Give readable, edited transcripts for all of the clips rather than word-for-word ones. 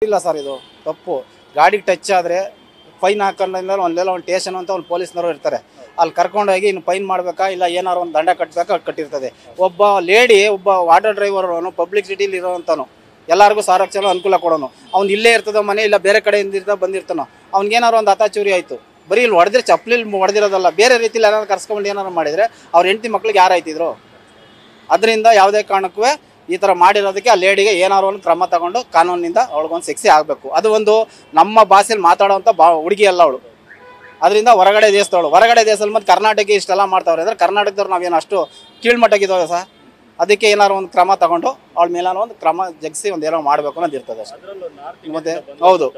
ಇಲ್ಲ ಸರ್, ಇದು ತಪ್ಪು. ಗಾಡಿಗೆ ಟಚ್ ಆದರೆ ಫೈನ್ ಹಾಕೊಂಡ್ರಿಂದ ಒಂದೆಲ್ಲ ಒಂದು ಸ್ಟೇಷನ್ ಅಂತ ಒಂದು ಪೊಲೀಸ್ನವರು ಇರ್ತಾರೆ. ಅಲ್ಲಿ ಕರ್ಕೊಂಡೋಗಿ ಇನ್ನು ಫೈನ್ ಮಾಡಬೇಕಾ ಇಲ್ಲ ಏನಾರು ಒಂದು ದಂಡ ಕಟ್ಟಬೇಕಾ ಕಟ್ಟಿರ್ತದೆ. ಒಬ್ಬ ಲೇಡಿ, ಒಬ್ಬ ಆಟೋ ಡ್ರೈವರ್ ಪಬ್ಲಿಕ್ ಸಿಟಿಲಿ ಇರೋವಂಥನು, ಎಲ್ಲರಿಗೂ ಸಂರಕ್ಷಣೆ ಅನುಕೂಲ ಕೊಡೋನು. ಅವ್ನು ಇಲ್ಲೇ ಇರ್ತದೋ ಮನೆ, ಇಲ್ಲ ಬೇರೆ ಕಡೆಯಿಂದ ಬಂದಿರ್ತಾನೋ, ಅವ್ನಿಗೇನಾರು ಒಂದು ಹತಾಚೂರಿ ಆಯಿತು, ಬರೀ ಇಲ್ಲಿ ಹೊಡೆದ್ರೆ ಚಪ್ಪಲಿ ಹೊಡೆದಿರೋದಲ್ಲ, ಬೇರೆ ರೀತಿಲಿ ಏನಾದ್ರು ಕರ್ಸ್ಕೊಂಡು ಏನಾರು ಮಾಡಿದರೆ ಅವ್ರ ಹೆಂಡತಿ ಮಕ್ಳಿಗೆ ಯಾರಾಯ್ತಿದ್ರು. ಅದರಿಂದ ಯಾವುದೇ ಕಾರಣಕ್ಕೂ ಈ ಥರ ಮಾಡಿರೋದಕ್ಕೆ ಆ ಲೇಡಿಗೆ ಏನಾದ್ರು ಒಂದು ಕ್ರಮ ತಗೊಂಡು ಕಾನೂನಿನಿಂದ ಅವಳಿಗೊಂದು ಶಿಕ್ಷೆ ಆಗಬೇಕು. ಅದು ಒಂದು ನಮ್ಮ ಭಾಷೆಯಲ್ಲಿ ಮಾತಾಡೋವಂಥ ಹುಡುಗಿ ಅಲ್ಲ ಅವಳು. ಅದರಿಂದ ಹೊರಗಡೆ ದೇಶದವಳು, ಹೊರಗಡೆ ದೇಶದಲ್ಲಿ ಮತ್ತು ಕರ್ನಾಟಕ ಇಷ್ಟೆಲ್ಲ ಮಾಡ್ತಾವ್ರೆ ಅಂದರೆ ಕರ್ನಾಟಕದವ್ರು ನಾವೇನು ಅಷ್ಟು ಕೀಳ್ಮಟ್ಟಕ್ಕಿದ್ದಾವೆ ಸರ್. ಅದಕ್ಕೆ ಏನಾರು ಒಂದು ಕ್ರಮ ತಗೊಂಡು ಅವಳ ಮೇಲೆ ಒಂದು ಕ್ರಮ ಜಗಿಸಿ ಒಂದು ಏನೋ ಮಾಡಬೇಕು ಅನ್ನೋದು ಇರ್ತದೆ ಅಷ್ಟೇ. ಮತ್ತೆ ಹೌದು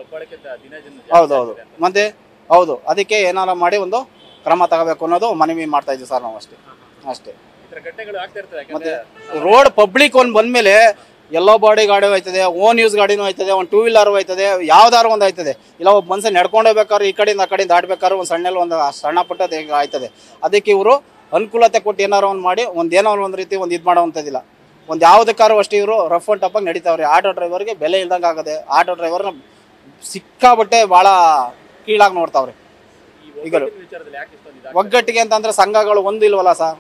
ಹೌದೌದು ಮತ್ತೆ ಹೌದು, ಅದಕ್ಕೆ ಏನಾರು ಮಾಡಿ ಒಂದು ಕ್ರಮ ತಗೋಬೇಕು ಅನ್ನೋದು ಮನವಿ ಮಾಡ್ತಾ ಇದ್ದೀವಿ ಸರ್ ನಾವು ಅಷ್ಟೇ. ಮತ್ತೆ ರೋಡ್ ಪಬ್ಲಿಕ್ ಒಂದು ಬಂದ್ಮೇಲೆ ಎಲ್ಲೋ ಬಾಡಿ ಗಾಡಿ ಹೋಯ್ತದೆ, ಓನ್ ಯೂಸ್ ಗಾಡಿನೂ ಹೋಯ್ತದೆ, ಒಂದು ಟೂ ವೀಲರ್ ಹೋಯ್ತದೆ, ಯಾವ್ದಾದ್ರು ಒಂದು ಆಯ್ತದೆ. ಇಲ್ಲ ಒಬ್ಬ ಮನುಷ್ಯ ನಡ್ಕೊಂಡು ಹೋಗ್ಬೇಕಾದ್ರೆ ಈ ಕಡೆಯಿಂದ ಆ ಕಡೆಯಿಂದ ದಾಟಬೇಕಾದ್ರೆ ಒಂದು ಸಣ್ಣಲ್ಲಿ ಒಂದು ಸಣ್ಣ ಪುಟ್ಟ ಆಯ್ತದೆ. ಅದಕ್ಕೆ ಇವರು ಅನುಕೂಲತೆ ಕೊಟ್ಟು ಏನಾರು ಒಂದು ಮಾಡಿ ಏನೋ ಒಂದು ರೀತಿ ಒಂದು ಇದು ಮಾಡೋವಂಥದ್ದಿಲ್ಲ. ಒಂದು ಯಾವುದಕ್ಕಾರು ಅಷ್ಟೇ ಇವರು ರಫ್ ಅಂಡ್ ಟಫಾಗಿ ನಡೀತಾವ್ರೆ. ಆಟೋ ಡ್ರೈವರ್ಗೆ ಬೆಲೆ ಇಲ್ದಂಗೆ ಆಗದೆ, ಆಟೋ ಡ್ರೈವರ್ನ ಸಿಕ್ಕಾಬಟ್ಟೆ ಭಾಳ ಕೀಳಾಗಿ ನೋಡ್ತಾವ್ರೆ. ಈಗ ಒಗ್ಗಟ್ಟಿಗೆ ಅಂತಂದ್ರೆ ಸಂಘಗಳು ಒಂದು ಇಲ್ವಲ್ಲ ಸರ್,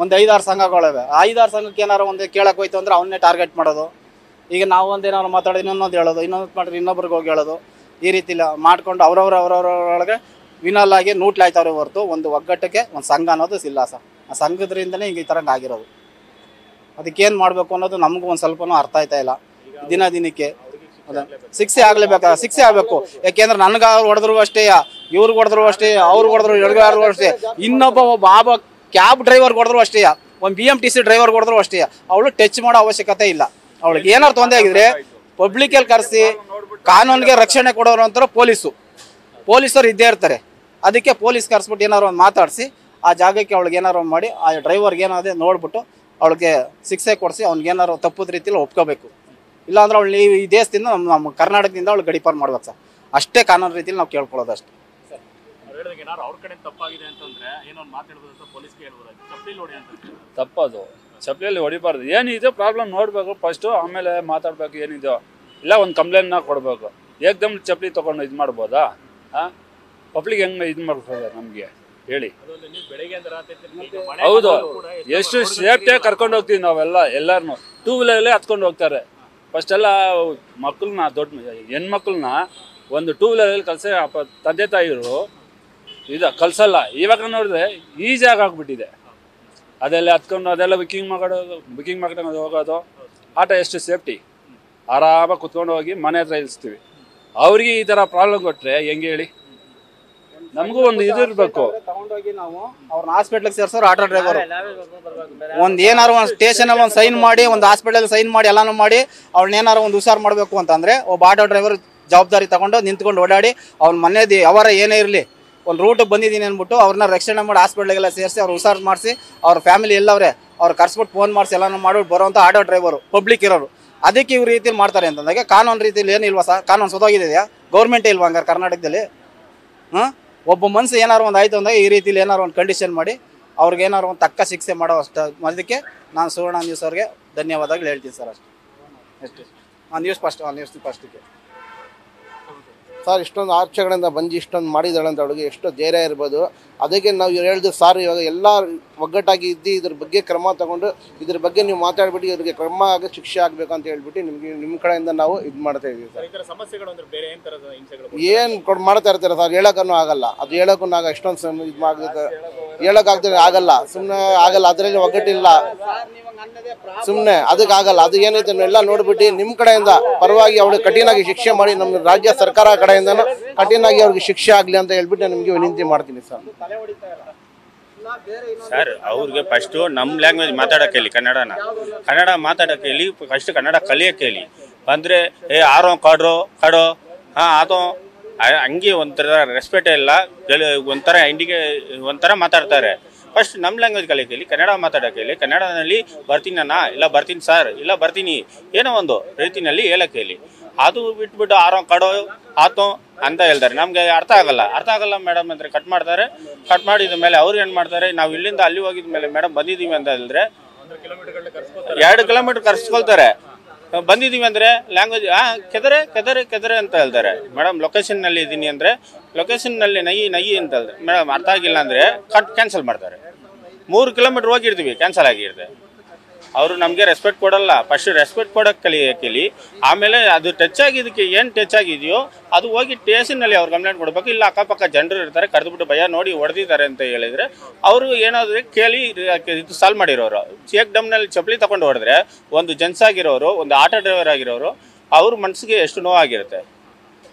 ಒಂದು 5-6 ಸಂಘಗಳಿವೆ. 5-6 ಸಂಘಕ್ಕೆ ಏನಾರು ಒಂದು ಕೇಳಕ್ಕೆ ಹೋಯ್ತು ಅಂದ್ರೆ ಅವನ್ನೇ ಟಾರ್ಗೆಟ್ ಮಾಡೋದು. ಈಗ ನಾವು ಒಂದೇನಾದ್ರು ಮಾತಾಡೋದು ಇನ್ನೊಂದು ಹೇಳೋದು, ಇನ್ನೊಂದು ಮಾಡಿದ್ರೆ ಇನ್ನೊಬ್ರಿಗೆ ಹೋಗಿ ಹೇಳೋದು. ಈ ರೀತಿ ಮಾಡ್ಕೊಂಡು ಅವ್ರವ್ರೊಳಗೆ ವಿನಲ್ ಆಗಿ ನೂಟ್ಲಾಯ್ತವ್ರೆ ಹೊರತು ಒಂದು ಒಗ್ಗಟ್ಟಿಗೆ ಒಂದು ಸಂಘ ಅನ್ನೋದು ಇಲ್ಲ ಸರ್. ಆ ಸಂಘದ್ರಿಂದನೇ ಈಗ ಈ ಥರ ಆಗಿರೋದು. ಅದಕ್ಕೇನು ಮಾಡಬೇಕು ಅನ್ನೋದು ನಮಗೂ ಒಂದು ಸ್ವಲ್ಪನೂ ಅರ್ಥ ಆಯ್ತಾ ಇಲ್ಲ. ದಿನಕ್ಕೆ ಶಿಕ್ಷೆ ಶಿಕ್ಷೆ ಆಗಬೇಕು. ಯಾಕೆಂದ್ರೆ ನನಗೆ ಹೊಡೆದ್ರು ಅಷ್ಟೇ, ಇವ್ರಿಗೆ ಹೊಡೆದ್ರು ಅಷ್ಟೇ, ಅವ್ರಿಗೆ ಹೊಡೆದ್ರು ಎಡಗಾರು ಅಷ್ಟೇ, ಒಬ್ಬ ಕ್ಯಾಬ್ ಡ್ರೈವರ್ ಹೊಡೆದ್ರು ಅಷ್ಟೇ, ಒಂದು BMTC ಡ್ರೈವರ್ ಹೊಡೆದ್ರು ಅಷ್ಟೇ. ಅವಳು ಟಚ್ ಮಾಡೋ ಅವಶ್ಯಕತೆ ಇಲ್ಲ. ಅವಳಿಗೆ ಏನಾರು ತೊಂದರೆ ಆಗಿದ್ರೆ ಪಬ್ಲಿಕಲ್ಲಿ ಕರೆಸಿ ಕಾನೂನಿಗೆ ರಕ್ಷಣೆ ಕೊಡೋರು ಅಂತಾರೆ ಪೊಲೀಸರು ಇದ್ದೇ ಇರ್ತಾರೆ. ಅದಕ್ಕೆ ಪೊಲೀಸ್ ಕರೆಸ್ಬಿಟ್ಟು ಏನಾರು ಒಂದು ಮಾತಾಡಿಸಿ ಆ ಜಾಗಕ್ಕೆ ಅವಳಿಗೆ ಏನಾರು ಮಾಡಿ ಆ ಡ್ರೈವರ್ಗೆ ಏನಾದೆ ನೋಡ್ಬಿಟ್ಟು ಅವಳಿಗೆ ಶಿಕ್ಷೆ ಕೊಡಿಸಿ ಅವ್ನಿಗೇನಾರು ತಪ್ಪದ ರೀತಿಯಲ್ಲಿ ಒಪ್ಕೋಬೇಕು. ಇಲ್ಲಾಂದ್ರೆ ಅವಳು ಈ ದೇಶದಿಂದ ನಮ್ಮ ಕರ್ನಾಟಕದಿಂದ ಅವಳು ಗಡಿಪಾರು ಮಾಡ್ಬೇಕು ಸರ್. ಅಷ್ಟೇ ಕಾನೂನು ರೀತಿಯಲ್ಲಿ ನಾವು ಕೇಳ್ಕೊಳ್ಳೋದು ಅಷ್ಟೇ. ತಪ್ಪದು, ಚಪ್ಪಲಿಯಲ್ಲಿ ಹೊಡಿಬಾರ್ದು. ಏನಿದೆ ಪ್ರಾಬ್ಲಮ್ ನೋಡಬೇಕು ಫಸ್ಟು, ಆಮೇಲೆ ಮಾತಾಡಬೇಕು ಏನಿದೆಯೋ. ಇಲ್ಲ ಒಂದು ಕಂಪ್ಲೇಂಟ್ನ ಕೊಡಬೇಕು. ಏಕ್ದಮ್ ಚಪ್ಪಲಿ ತೊಗೊಂಡು ಇದು ಮಾಡ್ಬೋದಾ? ಪಬ್ಲಿಕ್ ಹೆಂಗೆ ಇದು ಮಾಡ್ಬೋದು ನಮಗೆ ಹೇಳಿ? ಹೌದು, ಎಷ್ಟು ಸೇಫ್ಟಿಯಾಗಿ ಕರ್ಕೊಂಡು ಹೋಗ್ತೀವಿ ನಾವೆಲ್ಲ. ಎಲ್ಲರನ್ನೂ ಟೂ ವೀಲರಲ್ಲೇ ಹತ್ಕೊಂಡು ಹೋಗ್ತಾರೆ. ಫಸ್ಟೆಲ್ಲ ಮಕ್ಕಳನ್ನ, ದೊಡ್ಡ ಹೆಣ್ಮಕ್ಳನ್ನ ಒಂದು ಟೂ ವೀಲರಲ್ಲಿ ಕಲಿಸಿ ತಂದೆ ತಾಯಿರು ಕಲ್ಸಲ್ಲ. ಇವಾಗ ನೋಡಿದ್ರೆ ಈಸಿಯಾಗಿ ಆಗ್ಬಿಟ್ಟಿದೆ. ಅದೆಲ್ಲ ಹತ್ಕೊಂಡು ಅದೆಲ್ಲ ಬುಕ್ಕಿಂಗ್ ಮಾಡ್ಕೊಂಡು ಹೋಗೋದು. ಆಟ ಎಷ್ಟು ಸೇಫ್ಟಿ, ಆರಾಮಾಗಿ ಕುತ್ಕೊಂಡು ಹೋಗಿ ಮನೆ ಹತ್ರ ಇಳಿಸ್ತೀವಿ. ಅವ್ರಿಗೆ ಈ ಥರ ಪ್ರಾಬ್ಲಮ್ ಕೊಟ್ಟರೆ ಹೆಂಗೆ ಹೇಳಿ? ನಮಗೂ ಒಂದು ಇದು ಇರಬೇಕು. ತಗೊಂಡೋಗಿ ನಾವು ಅವ್ರನ್ನ ಹಾಸ್ಪಿಟ್ಲಿಗೆ ಸೇರ್ಸೋರು ಆಟೋ ಡ್ರೈವರ್. ಒಂದು ಏನಾರು ಒಂದು ಸ್ಟೇಷನಲ್ಲಿ ಒಂದು ಸೈನ್ ಮಾಡಿ, ಒಂದು ಹಾಸ್ಪಿಟಲ್ ಸೈನ್ ಮಾಡಿ, ಎಲ್ಲಾನು ಮಾಡಿ ಅವ್ಳನ್ನೇನಾರು ಒಂದು ಹುಷಾರು ಮಾಡಬೇಕು ಅಂತಂದರೆ ಒಬ್ಬ ಆಟೋ ಡ್ರೈವರ್ ಜವಾಬ್ದಾರಿ ತಗೊಂಡು ನಿಂತ್ಕೊಂಡು ಓಡಾಡಿ ಅವ್ನ ಮನೆಯದು ಅವರ ಏನೇ ಇರಲಿ ಒಂದು ರೂಟಿಗೆ ಬಂದಿದ್ದೀನಿ ಅಂದ್ಬಿಟ್ಟು ಅವ್ರನ್ನ ರಕ್ಷಣೆ ಮಾಡಿ ಹಾಸ್ಪಿಟ್ಲಿಗೆಲ್ಲ ಸೇರಿಸಿ ಅವ್ರು ಹುಷಾರು ಮಾಡಿಸಿ ಅವ್ರ ಫ್ಯಾಮಿಲಿ ಎಲ್ಲವ್ರೆ ಅವ್ರು ಕರ್ಸ್ಬಿಟ್ಟು ಫೋನ್ ಮಾಡಿಸಿ ಎಲ್ಲಾನು ಮಾಡ್ಬಿಟ್ಟು ಬರೋವಂಥ ಆಟೋ ಡ್ರೈವರು ಪಬ್ಲಿಕ್ ಇರೋರು. ಅದಕ್ಕೆ ಇವ್ರ ರೀತಿಯಲ್ಲಿ ಮಾಡ್ತಾರೆ ಅಂತಂದಾಗ ಕಾನೂನು ರೀತಿಯಲ್ಲಿ ಏನಿಲ್ವಾ ಸರ್? ಕಾನೂನು ಸೊದೋಗಿದೆಯಾ? ಗೌರ್ಮೆಂಟೇ ಇಲ್ವಾ ಹಂಗಾರೆ ಕರ್ನಾಟಕದಲ್ಲಿ? ಒಬ್ಬ ಮನುಷ್ಯ ಏನಾರು ಒಂದು ಆಯಿತು ಅಂದಾಗ ಈ ರೀತಿಯಲ್ಲಿ ಏನಾರು ಒಂದು ಕಂಡೀಷನ್ ಮಾಡಿ ಅವ್ರಿಗೆ ಏನಾರು ಒಂದು ತಕ್ಕ ಶಿಕ್ಷೆ ಮಾಡೋ ಅಷ್ಟು. ಅದಕ್ಕೆ ನಾನು ಸುವರ್ಣ ನ್ಯೂಸ್ ಅವ್ರಿಗೆ ಧನ್ಯವಾದಗಳು ಹೇಳ್ತೀನಿ ಸರ್. ಅಷ್ಟೇ. ನ್ಯೂಸ್ ಫಸ್ಟಿಗೆ ಸರ್, ಇಷ್ಟೊಂದು ಆಚೆಗಳಿಂದ ಬಂದು ಇಷ್ಟೊಂದು ಮಾಡಿದಾಳೆ ಅಂತ ಅವಳಿಗೆ ಎಷ್ಟು ಧೈರ್ಯ ಇರ್ಬೋದು. ಅದಕ್ಕೆ ನಾವು ಹೇಳಿದ್ವಿ ಸರ್, ಇವಾಗ ಎಲ್ಲ ಒಗ್ಗಟ್ಟಾಗಿ ಇದ್ದು ಇದ್ರ ಬಗ್ಗೆ ಕ್ರಮ ತಗೊಂಡು ಇದ್ರ ಬಗ್ಗೆ ನೀವು ಮಾತಾಡ್ಬಿಟ್ಟು ಇವ್ರಿಗೆ ಕ್ರಮ ಆಗಿ ಶಿಕ್ಷೆ ಆಗಬೇಕು ಅಂತ ಹೇಳ್ಬಿಟ್ಟು ನಿಮ್ಮ ಕಡೆಯಿಂದ ನಾವು ಇದು ಮಾಡ್ತಾ ಇದ್ದೀವಿ ಸರ್. ಏನು ಮಾಡ್ತಾ ಇರ್ತಾರೆ ಸರ್, ಹೇಳೋಕ್ಕೂ ಆಗಲ್ಲ. ಅದು ಹೇಳೋಕ್ಕೂ ಇಷ್ಟೊಂದು ಇದು ಆಗುತ್ತೆ, ಹೇಳೋಕ್ಕಾಗ್ತದೆ ಆಗಲ್ಲ, ಸುಮ್ಮನೆ ಆಗಲ್ಲ. ಅದರಲ್ಲಿ ಒಗ್ಗಟ್ಟಿಲ್ಲ, ಸುಮ್ಮನೆ ಅದಕ್ಕೆ ಆಗಲ್ಲ. ಅದು ಏನೈತೆ ಎಲ್ಲ ನೋಡ್ಬಿಟ್ಟು ನಿಮ್ಮ ಕಡೆಯಿಂದ ಪರವಾಗಿ ಅವ್ರಿಗೆ ಕಠಿಣಾಗಿ ಶಿಕ್ಷೆ ಮಾಡಿ, ನಮ್ಮ ರಾಜ್ಯ ಸರ್ಕಾರ ಕಡೆಯಿಂದ ಕಠಿಣಾಗಿ ಅವ್ರಿಗೆ ಶಿಕ್ಷೆ ಆಗಲಿ ಅಂತ ಹೇಳ್ಬಿಟ್ಟು ನಿಮಗೆ ವಿನಂತಿ ಮಾಡ್ತೀನಿ ಸರ್. ಸರ್, ಅವ್ರಿಗೆ ಫಸ್ಟು ನಮ್ಮ ಲ್ಯಾಂಗ್ವೇಜ್ ಮಾತಾಡೋಕೆ ಹೇಳಿ, ಕನ್ನಡ ಮಾತಾಡೋಕೆ ಹೇಳಿ, ಫಸ್ಟ್ ಕನ್ನಡ ಕಲಿಯೋಕೆ ಹೇಳಿ. ಬಂದರೆ ಆರೋ ಕಡೋ ಅದು ಹಂಗೆ ಒಂಥರ ರೆಸ್ಪೆಕ್ಟ್ ಇಲ್ಲ, ಒಂಥರ ಒಂಥರ ಮಾತಾಡ್ತಾರೆ. ಫಸ್ಟ್ ನಮ್ಮ ಲ್ಯಾಂಗ್ವೇಜ್ ಕಲಿಯೋಕೆ ಹೇಳಿ, ಕನ್ನಡ ಮಾತಾಡೋಕೆ ಹೇಳಿ. ಕನ್ನಡದಲ್ಲಿ ಬರ್ತೀನಿ ಇಲ್ಲ ಬರ್ತೀನಿ ಸರ್, ಇಲ್ಲ ಬರ್ತೀನಿ, ಏನೋ ಒಂದು ರೀತಿಯಲ್ಲಿ ಹೇಳೋಕೆ ಹೇಳಿ. ಅದು ಬಿಟ್ಬಿಟ್ಟು ಆರೋ ಕಡೋ ಆತೋ ಅಂತ ಹೇಳ್ತಾರೆ. ನಮಗೆ ಅರ್ಥ ಆಗಲ್ಲ ಮೇಡಮ್ ಅಂದರೆ ಕಟ್ ಮಾಡ್ತಾರೆ. ಕಟ್ ಮಾಡಿದ ಮೇಲೆ ಅವ್ರು ಏನು ಮಾಡ್ತಾರೆ, ನಾವು ಇಲ್ಲಿಂದ ಅಲ್ಲಿ ಹೋಗಿದ ಮೇಲೆ ಮೇಡಮ್ ಬಂದಿದ್ದೀವಿ ಅಂತ ಹೇಳಿದ್ರೆ 2 ಕಿಲೋಮೀಟರ್ ಕರ್ಸ್ಕೊಳ್ತಾರೆ. ಬಂದಿದ್ದೀವಿ ಅಂದರೆ ಲ್ಯಾಂಗ್ವೇಜ್ ಕೆದರೆ ಕೆದರೆ ಕೆದರೆ ಅಂತ ಹೇಳ್ತಾರೆ. ಮೇಡಮ್ ಲೊಕೇಶನ್ನಲ್ಲಿ ಇದ್ದೀನಿ ಅಂದರೆ ಲೊಕೇಶನ್ನಲ್ಲಿ ನೈ ಅಂತ ಹೇಳ್ತಾರೆ. ಮೇಡಮ್ ಅರ್ಥ ಆಗಿಲ್ಲ ಅಂದರೆ ಕ್ಯಾನ್ಸಲ್ ಮಾಡ್ತಾರೆ. 3 ಕಿಲೋಮೀಟ್ರ್ ಹೋಗಿರ್ತೀವಿ, ಕ್ಯಾನ್ಸಲ್ ಆಗಿರುತ್ತೆ. ಅವರು ನಮಗೆ ರೆಸ್ಪೆಕ್ಟ್ ಕೊಡಲ್ಲ. ಫಸ್ಟ್ ರೆಸ್ಪೆಕ್ಟ್ ಕೊಡೋಕ್ಕೆ ಕಲಿ. ಆಮೇಲೆ ಅದು ಟಚ್ ಆಗಿದ್ದಕ್ಕೆ ಏನು ಟಚ್ ಆಗಿದೆಯೋ ಅದು ಹೋಗಿ ಸ್ಟೇಷನ್ನಲ್ಲಿ ಅವ್ರು ಕಂಪ್ಲೇಂಟ್ ಕೊಡಬೇಕು. ಇಲ್ಲ ಅಕ್ಕಪಕ್ಕ ಜನರು ಇರ್ತಾರೆ, ಕರೆದುಬಿಟ್ಟು ಭಯ ನೋಡಿ ಹೊಡೆದಿದ್ದಾರೆ ಅಂತ ಹೇಳಿದರೆ ಅವರು ಏನಾದರೂ ಕೇಳಿ ಇದು ಸಾಲ್ವ್ ಮಾಡಿರೋರು. ಚೇಕ್ ಡಮ್ನಲ್ಲಿ ಚಪ್ಪಲಿ ತಗೊಂಡು ಹೊಡೆದ್ರೆ ಒಂದು ಜೆಂಟ್ಸ್ ಆಗಿರೋರು, ಒಂದು ಆಟೋ ಡ್ರೈವರ್ ಆಗಿರೋರು, ಅವ್ರ ಮನಸ್ಸಿಗೆ ಎಷ್ಟು ನೋವಾಗಿರುತ್ತೆ.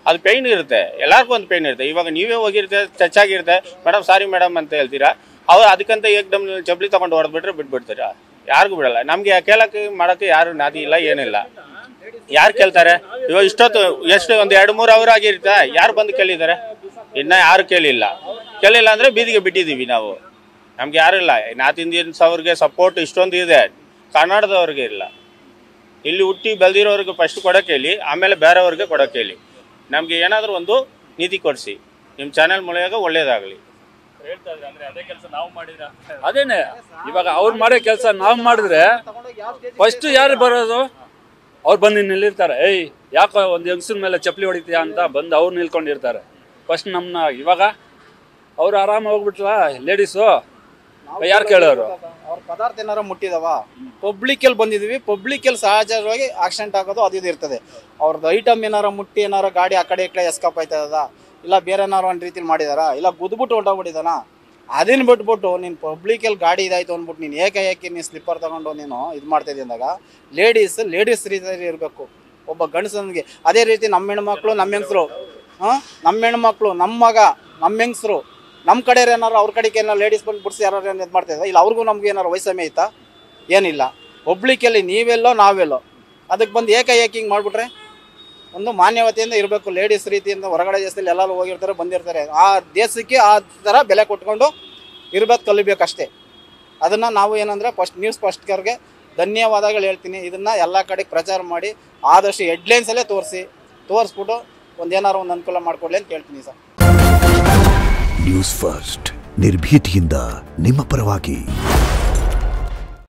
ಅದು ಪೇಯ್ನ್ ಇರುತ್ತೆ, ಎಲ್ಲರಿಗೂ ಒಂದು ಪೇಯ್ನ್ ಇರುತ್ತೆ. ಇವಾಗ ನೀವೇ ಹೋಗಿರುತ್ತೆ, ಟಚ್ ಆಗಿರುತ್ತೆ, ಮೇಡಮ್ ಸಾರಿ ಮೇಡಮ್ ಅಂತ ಹೇಳ್ತೀರಾ. ಅವ್ರು ಅದಕ್ಕಂತ ಏಕ್ ಡಮ್ನಲ್ಲಿ ಚಪ್ಪಲಿ ತಗೊಂಡು ಹೊಡೆದ್ಬಿಟ್ರೆ ಬಿಟ್ಬಿಡ್ತೀರಾ? ಯಾರಿಗೂ ಬಿಡಲ್ಲ. ನಮಗೆ ಕೇಳಕ್ಕೆ ಮಾಡೋಕ್ಕೆ ಯಾರು ನಾದಿ ಇಲ್ಲ, ಏನಿಲ್ಲ. ಯಾರು ಕೇಳ್ತಾರೆ? ಇವಾಗ ಇಷ್ಟೊತ್ತು ಎಷ್ಟು ಒಂದು 2-3 ಅವರ್ ಆಗಿರುತ್ತೆ, ಯಾರು ಬಂದು ಕೇಳಿದ್ದಾರೆ? ಇನ್ನೂ ಯಾರು ಕೇಳಿಲ್ಲ ಅಂದರೆ ಬೀದಿಗೆ ಬಿಟ್ಟಿದ್ದೀವಿ ನಾವು. ನಮ್ಗೆ ಯಾರು ಇಲ್ಲ. ನಾರ್ತ್ ಇಂಡಿಯನ್ಸ್ ಅವ್ರಿಗೆ ಸಪೋರ್ಟ್ ಇಷ್ಟೊಂದು ಇದೆ, ಕನ್ನಡದವ್ರಿಗೆ ಇಲ್ಲ. ಇಲ್ಲಿ ಹುಟ್ಟಿ ಬೆಳೆದಿರೋರಿಗೆ ಫಸ್ಟ್ ಕೊಡೋಕೆ ಹೇಳಿ, ಆಮೇಲೆ ಬೇರೆಯವ್ರಿಗೆ ಕೊಡೋಕೆ ಹೇಳಿ. ನಮಗೆ ಏನಾದರೂ ಒಂದು ನೀತಿ ಕೊಡಿಸಿ. ನಿಮ್ಮ ಚಾನೆಲ್ ಮೂಲಕ ಒಳ್ಳೇದಾಗಲಿ. ಅದೇನೆ ಇವಾಗ ಅವ್ರು ಮಾಡೋ ಕೆಲಸ ನಾವು ಮಾಡಿದ್ರೆ ಫಸ್ಟ್ ಯಾರು ಬರೋದು? ಅವ್ರು ಬಂದು ನಿಲ್ಲಿರ್ತಾರೆ. ಯಾಕೋ ಒಂದು ಯಂಗ್ಸ್ರ ಮೇಲೆ ಚಪ್ಪಲಿ ಹೊಡಿತೀಯಾ ಅಂತ ಬಂದು ಅವ್ರು ನಿಲ್ಕೊಂಡಿರ್ತಾರೆ ಫಸ್ಟ್ ನಮ್ಮನ್ನ. ಇವಾಗ ಅವ್ರು ಆರಾಮ ಹೋಗ್ಬಿಟ್ರ ಲೇಡೀಸು, ಯಾರು ಕೇಳೋರು? ಅವ್ರ ಪದಾರ್ಥ ಏನಾರು ಮುಟ್ಟಿದವ, ಪಬ್ಲಿಕಲ್ಲಿ ಬಂದಿದ್ದೀವಿ, ಪಬ್ಲಿಕಲ್ಲಿ ಸಹಜವಾಗಿ ಆಕ್ಸಿಡೆಂಟ್ ಆಗೋದು ಅದು ಇದು ಇರ್ತದೆ. ಅವ್ರದ್ದು ಐಟಮ್ ಏನಾರು ಮುಟ್ಟಿ ಏನಾರು ಗಾಡಿ ಆ ಕಡೆ ಈ ಕಡೆ ಎಸ್ಕೇಪ್ ಆಯ್ತದ, ಇಲ್ಲ ಬೇರೆ ಏನಾರು ಒಂದು ರೀತಿಲಿ ಮಾಡಿದಾರ, ಇಲ್ಲ ಗುದ್ಬಿಟ್ಟು ಹೊಂಟೋಗ್ಬಿಟ್ಟಿದಾನ. ಅದನ್ನ ಬಿಟ್ಬಿಟ್ಟು ನೀನು ಪಬ್ಲಿಕಲ್ಲಿ ಗಾಡಿ ಇದಾಯ್ತು ಅಂದ್ಬಿಟ್ಟು ನೀನು ಏಕಾಏಕಿ ನೀನು ಸ್ಲಿಪ್ಪರ್ ತಗೊಂಡು ನೀನು ಇದು ಮಾಡ್ತಾಯಿದ್ದಿ ಅಂದಾಗ ಲೇಡೀಸ್ ರೀತಿಯಲ್ಲಿ ಇರಬೇಕು ಒಬ್ಬ ಗಂಡಸನಿಗೆ. ಅದೇ ರೀತಿ ನಮ್ಮ ಹೆಣ್ಮಕ್ಳು, ನಮ್ಮ ಹೆಂಗಸರು, ನಮ್ಮ ಹೆಣ್ಮಕ್ಳು, ನಮ್ಮ ಮಗ, ನಮ್ಮ ಹೆಂಗಸರು, ನಮ್ಮ ಕಡೆ ಏನಾರು ಅವ್ರ ಕಡೆಗೆ ಏನಾರು ಲೇಡೀಸ್ ಬಂದು ಬಿಡಿಸಿ ಯಾರು ಇದು ಮಾಡ್ತಾಯಿದ್ದ, ಇಲ್ಲ ಅವ್ರಿಗೂ ನಮ್ಗೆ ಏನಾರು ವೈಷಮ್ಯ ಐತಾ? ಏನಿಲ್ಲ. ಪಬ್ಲಿಕಲ್ಲಿ ನೀವೆಲ್ಲೋ ನಾವೆಲ್ಲೋ ಅದಕ್ಕೆ ಬಂದು ಏಕಾಏಕಿ ಹಿಂಗೆ ಮಾಡಿಬಿಟ್ರೆ ಒಂದು ಮಾನ್ಯತೆಯಿಂದ ಇರಬೇಕು. ಲೇಡೀಸ್ ರೀತಿಯಿಂದ ಹೊರಗಡೆ ದೇಶದಲ್ಲಿ ಎಲ್ಲರೂ ಹೋಗಿರ್ತಾರೆ, ಬಂದಿರ್ತಾರೆ. ಆ ದೇಶಕ್ಕೆ ಆ ಥರ ಬೆಲೆ ಕೊಟ್ಕೊಂಡು ಇರ್ಬೇಕು, ಕಲಿಬೇಕಷ್ಟೇ. ಅದನ್ನು ನಾವು ಏನಂದರೆ ನ್ಯೂಸ್ ಫಸ್ಟ್ಗೆ ಧನ್ಯವಾದಗಳು ಹೇಳ್ತೀನಿ. ಇದನ್ನು ಎಲ್ಲ ಕಡೆಗೆ ಪ್ರಚಾರ ಮಾಡಿ ಆದಷ್ಟು ಹೆಡ್ಲೈನ್ಸಲ್ಲೇ ತೋರಿಸ್ಬಿಟ್ಟು ಏನಾರು ಒಂದು ಅನುಕೂಲ ಮಾಡಿಕೊಡ್ಲಿ ಅಂತ ಹೇಳ್ತೀನಿ ಸರ್. ನ್ಯೂಸ್ ಫಸ್ಟ್ ನಿರ್ಭೀತಿಯಿಂದ ನಿಮ್ಮ ಪರವಾಗಿ.